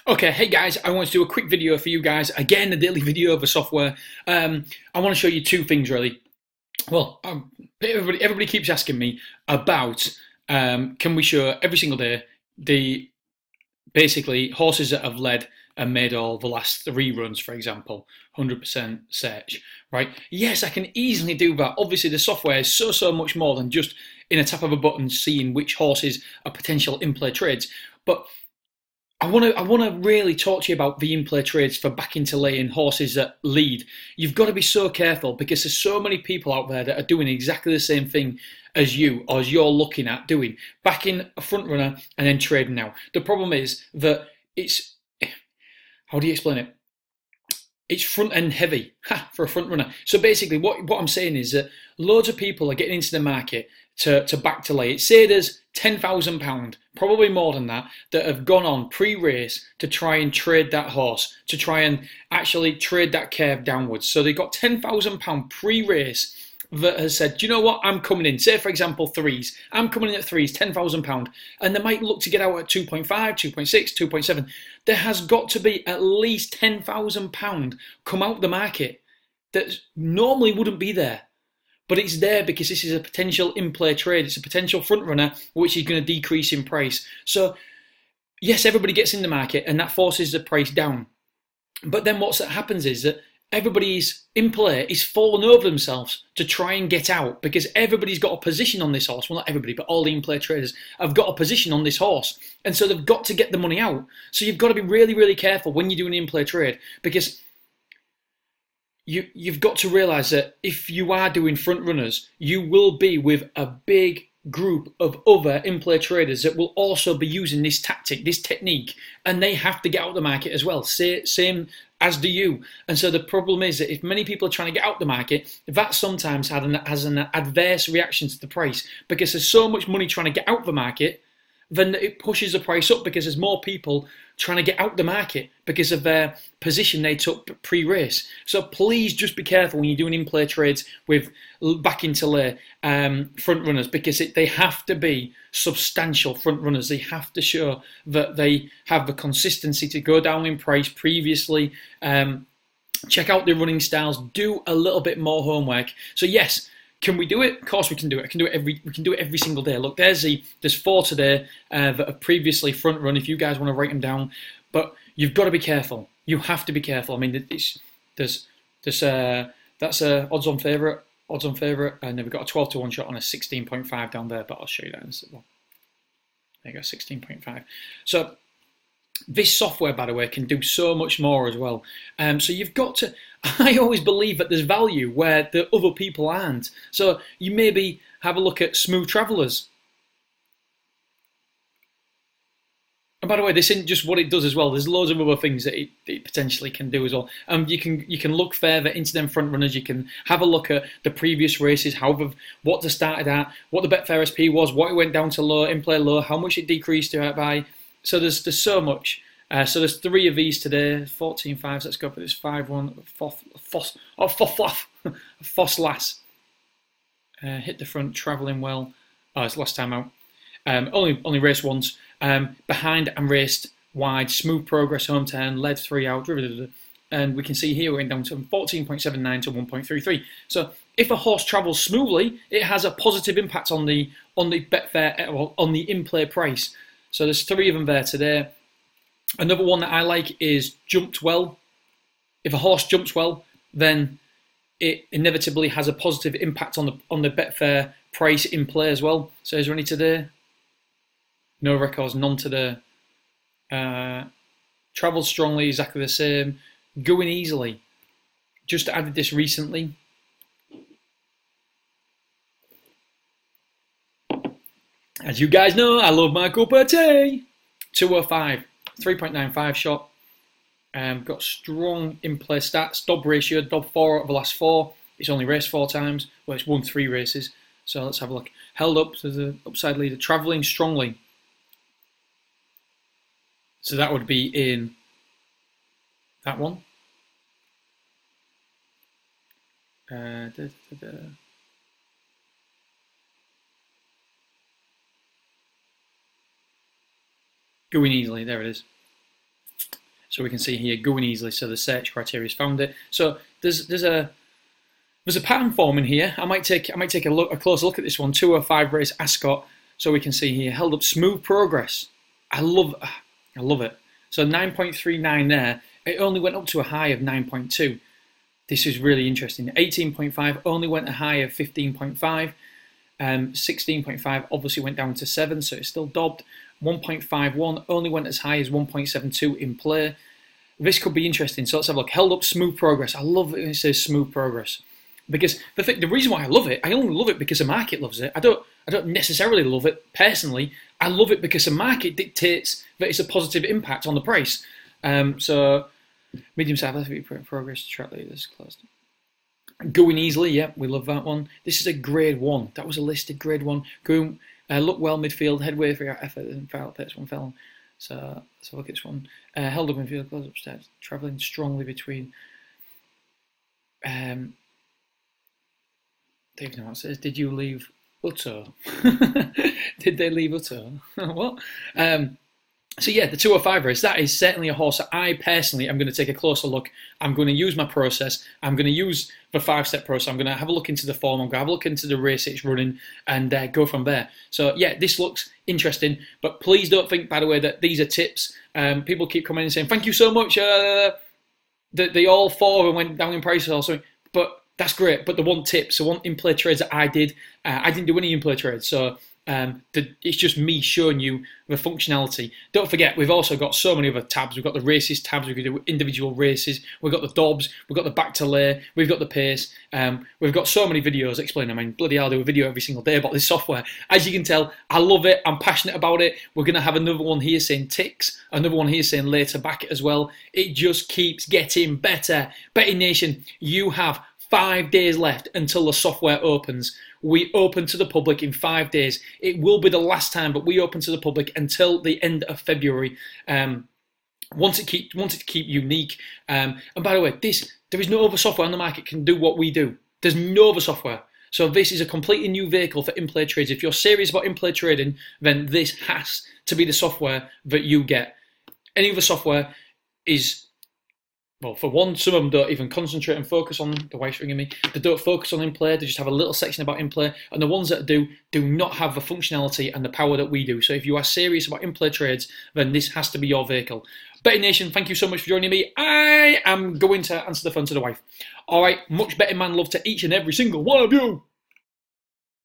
Okay, hey guys, I want to do a quick video for you guys. Again, a daily video of a software. I want to show you two things really. Well, everybody keeps asking me about can we show every single day the basically horses that have led and made all the last three runs, for example, 100% search, right? Yes, I can easily do that. Obviously, the software is so much more than just in a tap of a button seeing which horses are potential in-play trades. But I want to really talk to you about the in-play trades for back into laying horses that lead. You've got to be so careful because there's so many people out there that are doing exactly the same thing as you or as you're looking at doing, backing a front runner and then trading now. The problem is that it's, how do you explain it? It's front end heavy for a front runner. So basically what I'm saying is that loads of people are getting into the market to back to lay it. Say there's £10,000, probably more than that have gone on pre-race to try and trade that horse, to try and actually trade that curve downwards. So they've got £10,000 pre-race that has said, do you know what, I'm coming in. Say, for example, threes. I'm coming in at threes, £10,000. And they might look to get out at 2.5, 2.6, 2.7. There has got to be at least £10,000 come out the market that normally wouldn't be there. But it's there because this is a potential in-play trade. It's a potential front runner which is going to decrease in price. So, yes, everybody gets in the market and that forces the price down. But then what happens is that everybody's in play is falling over themselves to try and get out because everybody's got a position on this horse. Well, not everybody, but all the in-play traders have got a position on this horse. And so they've got to get the money out. So you've got to be really careful when you're doing an in-play trade because you've got to realise that if you are doing front runners, you will be with a big group of other in-play traders that will also be using this tactic, this technique, and they have to get out of the market as well. Same as do you. And so the problem is that if many people are trying to get out the market, that sometimes has an adverse reaction to the price because there's so much money trying to get out the market, then it pushes the price up because there's more people trying to get out the market because of their position they took pre-race. So please just be careful when you're doing in-play trades with back into lay front runners because they have to be substantial front runners. They have to show that they have the consistency to go down in price previously. Check out their running styles. Do a little bit more homework. So yes, can we do it? Of course we can do it. We can do it every single day. Look, there's four today that have previously front run. If you guys want to write them down, but you've got to be careful. You have to be careful. I mean, that's a odds on favourite, and then we've got a 12-1 shot on a 16.5 down there. But I'll show you that in a second. There you go, 16.5. So this software, by the way, can do so much more as well. So you've got to. I always believe that there's value where the other people aren't. So you maybe have a look at Smooth Travelers. And by the way, this isn't just what it does as well. There's loads of other things that it potentially can do as well. You can look further into them front runners. You can have a look at the previous races, what they started at, what the Betfair SP was, what it went down to low, in play low, how much it decreased to by. So there's so much. So there's three of these today, 14.5s. Let's go for this 5-1. Foss hit the front, travelling well. Oh, it's last time out. Only raced once. Behind and raced wide. Smooth progress, home turn, led 3 out. And we can see here we're down to 14.79 to 1.33. So if a horse travels smoothly, it has a positive impact on the Betfair, on the in-play price. So there's three of them there today. Another one that I like is jumped well. If a horse jumps well, then it inevitably has a positive impact on the Betfair price in play as well. So is there any today? No records, none today. Travelled strongly, exactly the same. Going easily. Just added this recently. As you guys know, I love my cup of tea. 205. 3.95 shot. Got strong in-play stats. Dob ratio, Dob 4 out of the last 4. It's only raced 4 times. Well, it's won 3 races. So let's have a look. Held up to the upside leader. Travelling strongly. So that would be in that one. Going easily, there it is. So we can see here going easily. So the search criteria has found it. So there's a pattern forming here. I might take a closer look at this one. 205 race Ascot. So we can see here held up smooth progress. I love it. So 9.39 there. It only went up to a high of 9.2. This is really interesting. 18.5 only went a high of 15.5. 16.5 obviously went down to 7, so it's still dobbed. 1.51 only went as high as 1.72 in play. This could be interesting. So let's have a look. Held up smooth progress. I love it when it says smooth progress, because the reason why I love it, I only love it because the market loves it. I don't necessarily love it personally. I love it because the market dictates that it's a positive impact on the price. So medium size progress track leaders closed. Going easily, yeah, we love that one. This is a grade 1. That was a listed grade 1. Going, look well midfield, headway for your effort, and foul pits one fell. So let's look at this one. Held up midfield, close upstairs, travelling strongly between. Dave now says, did you leave Utto? Did they leave Utto? What? So yeah, the 205 race, that is certainly a horse that I personally am going to take a closer look. I'm going to use my process. I'm going to use the 5-step process. I'm going to have a look into the form. I'm going to have a look into the race it's running and go from there. So yeah, this looks interesting. But please don't think, by the way, that these are tips. People keep coming in and saying, thank you so much. They all 4 and went down in prices or something. But that's great. But they want tips. They want in-play trades that I did. I didn't do any in-play trades. So it's just me showing you the functionality. Don't forget, we've also got so many other tabs. We've got the races tabs, we can do individual races, we've got the dobs, we've got the back to lay, we've got the pace. We've got so many videos explaining. I mean, bloody hell, I do a video every single day about this software. As you can tell, I love it, I'm passionate about it. We're going to have another one here saying ticks, another one here saying later back as well. It just keeps getting better. Betting Nation, you have 5 days left until the software opens. We open to the public in 5 days. It will be the last time, but we open to the public until the end of February. Want it to keep unique. And by the way, there is no other software on the market can do what we do. There's no other software. So this is a completely new vehicle for in-play trades. If you're serious about in-play trading, then this has to be the software that you get. Any other software is... Well, for one, some of them don't even concentrate and focus on, the wife's ringing me, they don't focus on in-play, they just have a little section about in-play, and the ones that do not have the functionality and the power that we do. So if you are serious about in-play trades, then this has to be your vehicle. Betting Nation, thank you so much for joining me. I am going to answer the phone to the wife. All right, much betting man love to each and every single one of you.